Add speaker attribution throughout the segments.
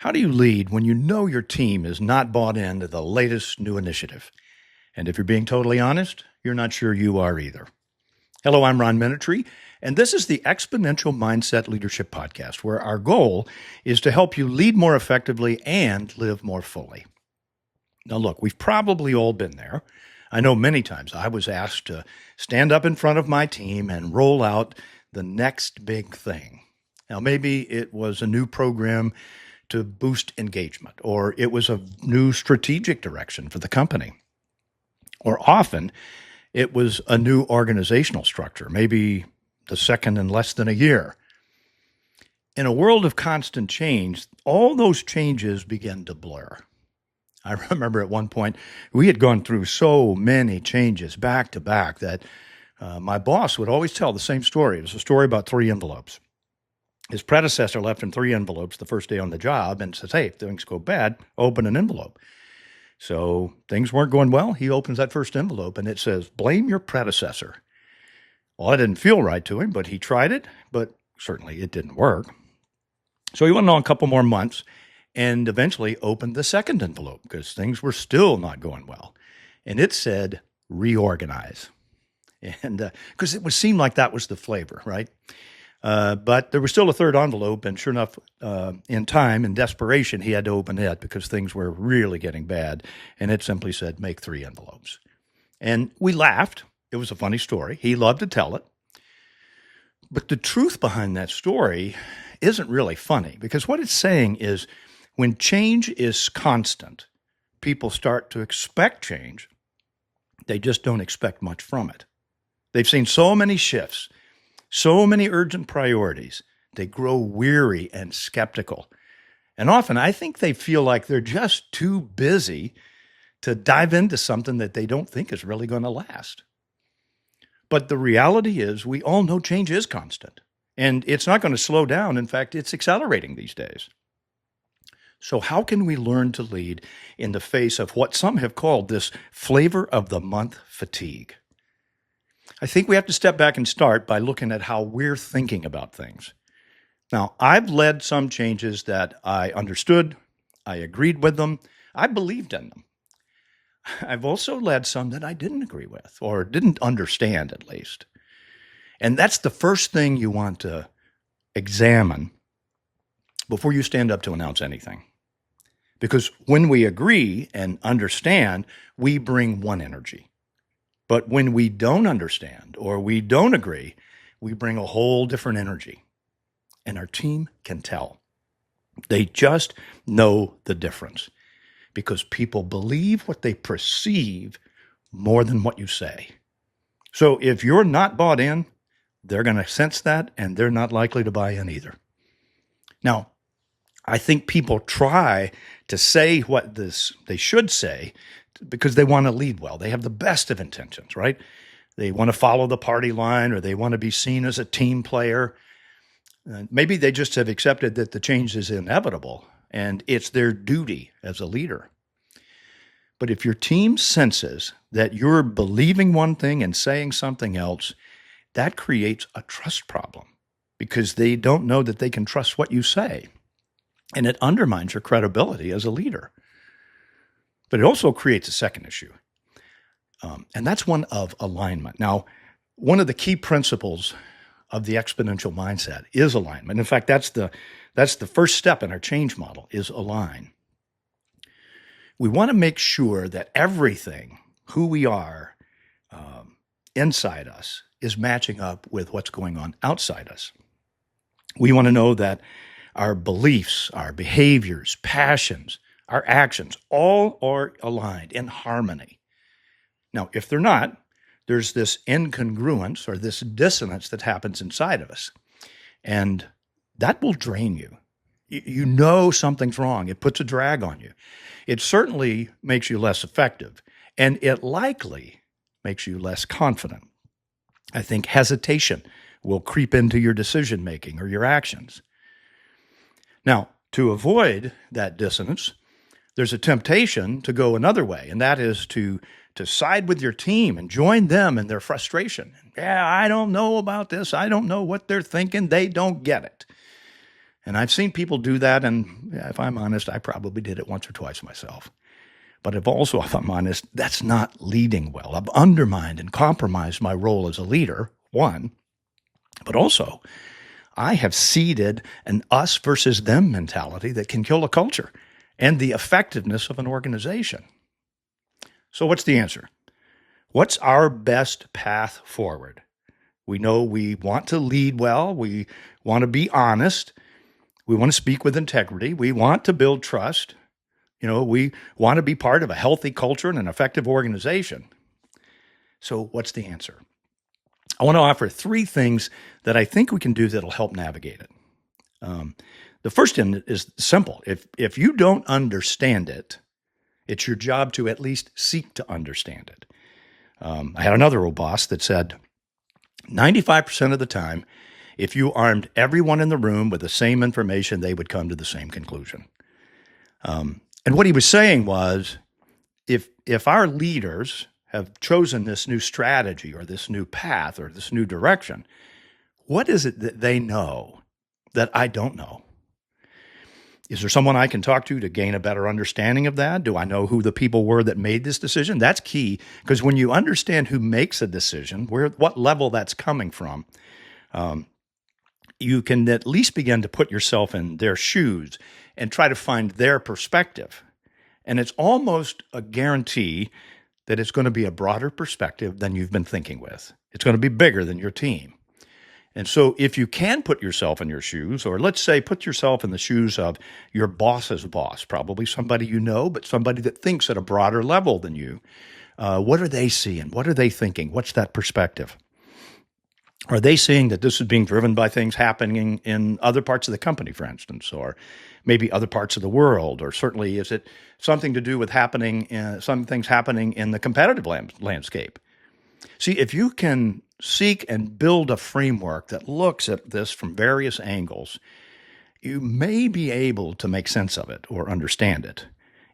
Speaker 1: How do you lead when you know your team is not bought into the latest new initiative? And if you're being totally honest, you're not sure you are either. Hello, I'm Ron Minatrea, and this is the Exponential Mindset Leadership Podcast, where our goal is to help you lead more effectively and live more fully. Now, look, we've probably all been there. I know many times I was asked to stand up in front of my team and roll out the next big thing. Now, maybe it was a new program to boost engagement, or it was a new strategic direction for the company. Or often, it was a new organizational structure, maybe the second in less than a year. In a world of constant change, all those changes begin to blur. I remember at one point, we had gone through so many changes back to back that my boss would always tell the same story. It was a story about 3 envelopes. His predecessor left him 3 envelopes the first day on the job and says, hey, if things go bad, open an envelope. So things weren't going well. He opens that first envelope and it says, blame your predecessor. Well, it didn't feel right to him, but he tried it, but certainly it didn't work. So he went on a couple more months and eventually opened the second envelope because things were still not going well. And it said, reorganize. And because it would seem like that was the flavor, right? But there was still a third envelope, and sure enough, in time, in desperation, he had to open it because things were really getting bad, and it simply said, make 3 envelopes. And we laughed. It was a funny story. He loved to tell it. But the truth behind that story isn't really funny, because what it's saying is when change is constant, people start to expect change. They just don't expect much from it. They've seen so many shifts, so many urgent priorities, they grow weary and skeptical. And often I think they feel like they're just too busy to dive into something that they don't think is really going to last. But the reality is we all know change is constant, and it's not going to slow down. In fact, it's accelerating these days. So how can we learn to lead in the face of what some have called this flavor of the month fatigue? I think we have to step back and start by looking at how we're thinking about things. Now, I've led some changes that I understood, I agreed with them, I believed in them. I've also led some that I didn't agree with, or didn't understand at least. And that's the first thing you want to examine before you stand up to announce anything. Because when we agree and understand, we bring one energy. But when we don't understand or we don't agree, we bring a whole different energy. And our team can tell. They just know the difference because people believe what they perceive more than what you say. So if you're not bought in, they're going to sense that, and they're not likely to buy in either. Now, I think people try to say what they should say because they want to lead well. They have the best of intentions, right? They want to follow the party line, or they want to be seen as a team player. Maybe they just have accepted that the change is inevitable and it's their duty as a leader. But if your team senses that you're believing one thing and saying something else, that creates a trust problem because they don't know that they can trust what you say. And it undermines your credibility as a leader. But it also creates a second issue, and that's one of alignment. Now, one of the key principles of the exponential mindset is alignment. In fact, that's the first step in our change model, is align. We want to make sure that everything, who we are, inside us, is matching up with what's going on outside us. We want to know that our beliefs, our behaviors, passions, our actions, all are aligned in harmony. Now, if they're not, there's this incongruence or this dissonance that happens inside of us. And that will drain you. You know something's wrong. It puts a drag on you. It certainly makes you less effective, and it likely makes you less confident. I think hesitation will creep into your decision-making or your actions. Now, to avoid that dissonance, there's a temptation to go another way, and that is to side with your team and join them in their frustration. Yeah, I don't know about this. I don't know what they're thinking. They don't get it. And I've seen people do that, and if I'm honest, I probably did it once or twice myself. But if I'm honest, that's not leading well. I've undermined and compromised my role as a leader, one, but also I have seeded an us versus them mentality that can kill a culture and the effectiveness of an organization. So what's the answer? What's our best path forward? We know we want to lead well. We want to be honest. We want to speak with integrity. We want to build trust. We want to be part of a healthy culture and an effective organization. So what's the answer? I want to offer 3 things that I think we can do that'll help navigate it. The first one is simple. If you don't understand it, it's your job to at least seek to understand it. I had another old boss that said, 95% of the time, if you armed everyone in the room with the same information, they would come to the same conclusion. And what he was saying was, if our leaders have chosen this new strategy or this new path or this new direction, what is it that they know that I don't know? Is there someone I can talk to gain a better understanding of that? Do I know who the people were that made this decision? That's key, because when you understand who makes a decision, what level that's coming from, you can at least begin to put yourself in their shoes and try to find their perspective. And it's almost a guarantee that it's going to be a broader perspective than you've been thinking with. It's going to be bigger than your team. And so if you can put yourself in your shoes, or let's say put yourself in the shoes of your boss's boss, probably somebody you know, but somebody that thinks at a broader level than you, what are they seeing? What are they thinking? What's that perspective? Are they seeing that this is being driven by things happening in other parts of the company, for instance, or maybe other parts of the world, or certainly is it something to do with some things happening in the competitive landscape? See, if you can seek and build a framework that looks at this from various angles, you may be able to make sense of it or understand it.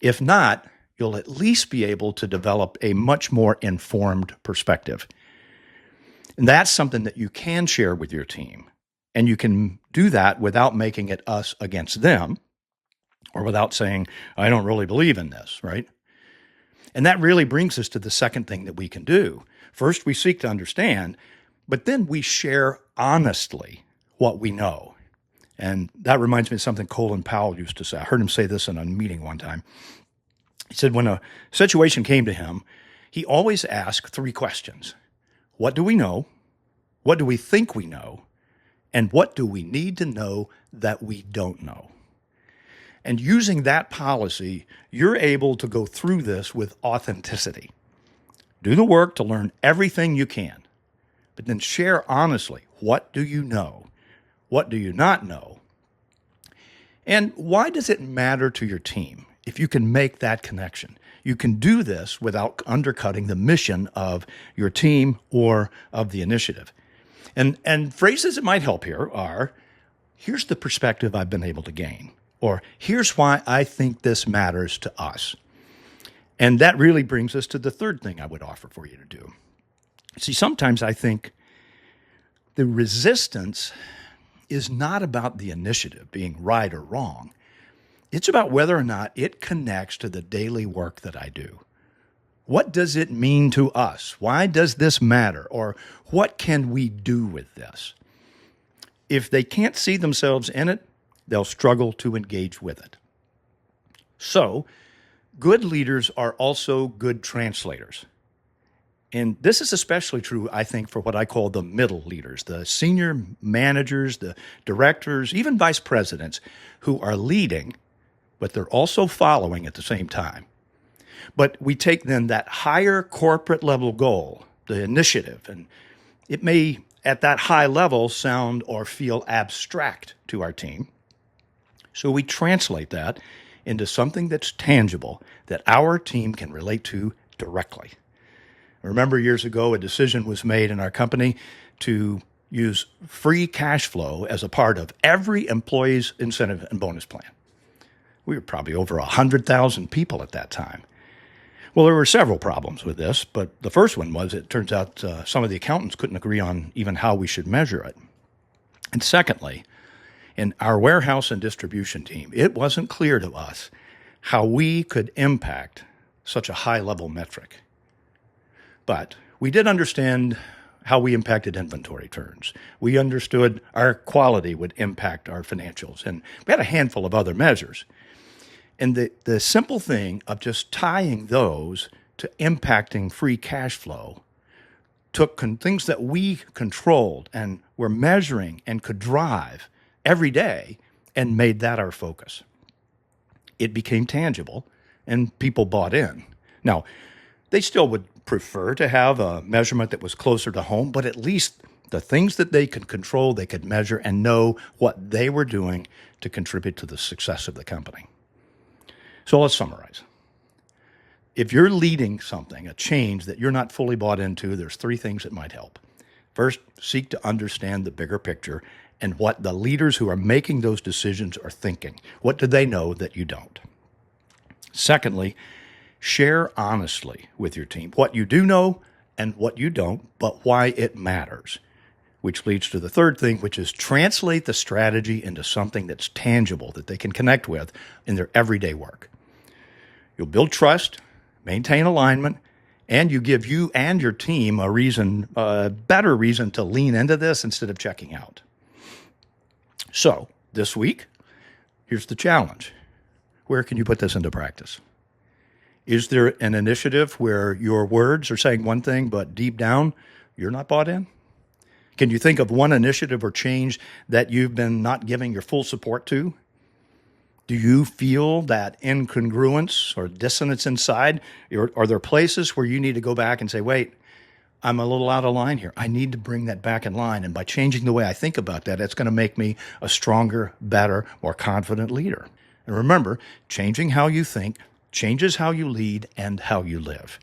Speaker 1: If not, you'll at least be able to develop a much more informed perspective. And that's something that you can share with your team. And you can do that without making it us against them, or without saying, I don't really believe in this, right? And that really brings us to the second thing that we can do. First, we seek to understand, but then we share honestly what we know. And that reminds me of something Colin Powell used to say. I heard him say this in a meeting one time. He said when a situation came to him, he always asked 3 questions. What do we know? What do we think we know? And what do we need to know that we don't know? And using that policy, you're able to go through this with authenticity. Do the work to learn everything you can, but then share honestly, what do you know? What do you not know? And why does it matter to your team if you can make that connection? You can do this without undercutting the mission of your team or of the initiative. And phrases that might help here are, here's the perspective I've been able to gain, or here's why I think this matters to us. And that really brings us to the third thing I would offer for you to do. See, sometimes I think the resistance is not about the initiative being right or wrong. It's about whether or not it connects to the daily work that I do. What does it mean to us? Why does this matter? Or what can we do with this? If they can't see themselves in it, they'll struggle to engage with it. So, good leaders are also good translators. And this is especially true, I think, for what I call the middle leaders, the senior managers, the directors, even vice presidents who are leading, but they're also following at the same time. But we take then that higher corporate level goal, the initiative, and it may at that high level sound or feel abstract to our team. So we translate that into something that's tangible that our team can relate to directly. I remember years ago, a decision was made in our company to use free cash flow as a part of every employee's incentive and bonus plan. We were probably over 100,000 people at that time. Well, there were several problems with this, but the first one was it turns out some of the accountants couldn't agree on even how we should measure it. And secondly, In our warehouse and distribution team, it wasn't clear to us how we could impact such a high-level metric. But we did understand how we impacted inventory turns. We understood our quality would impact our financials, and we had a handful of other measures. And the simple thing of just tying those to impacting free cash flow took things that we controlled and were measuring and could drive every day and made that our focus. It became tangible and people bought in. Now, they still would prefer to have a measurement that was closer to home, but at least the things that they could control, they could measure and know what they were doing to contribute to the success of the company. So let's summarize. If you're leading something, a change that you're not fully bought into, there's 3 things that might help. First, seek to understand the bigger picture and what the leaders who are making those decisions are thinking. What do they know that you don't? Secondly, share honestly with your team what you do know and what you don't, but why it matters. Which leads to the third thing, which is translate the strategy into something that's tangible that they can connect with in their everyday work. You'll build trust, maintain alignment, and you give you and your team a better reason to lean into this instead of checking out. So this week, here's the challenge. Where can you put this into practice? Is there an initiative where your words are saying one thing, but deep down, you're not bought in? Can you think of one initiative or change that you've been not giving your full support to? Do you feel that incongruence or dissonance inside? Are there places where you need to go back and say, wait, I'm a little out of line here. I need to bring that back in line. And by changing the way I think about that, it's going to make me a stronger, better, more confident leader. And remember, changing how you think changes how you lead and how you live.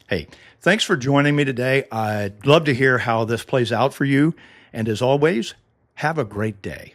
Speaker 1: Hey, thanks for joining me today. I'd love to hear how this plays out for you. And as always, have a great day.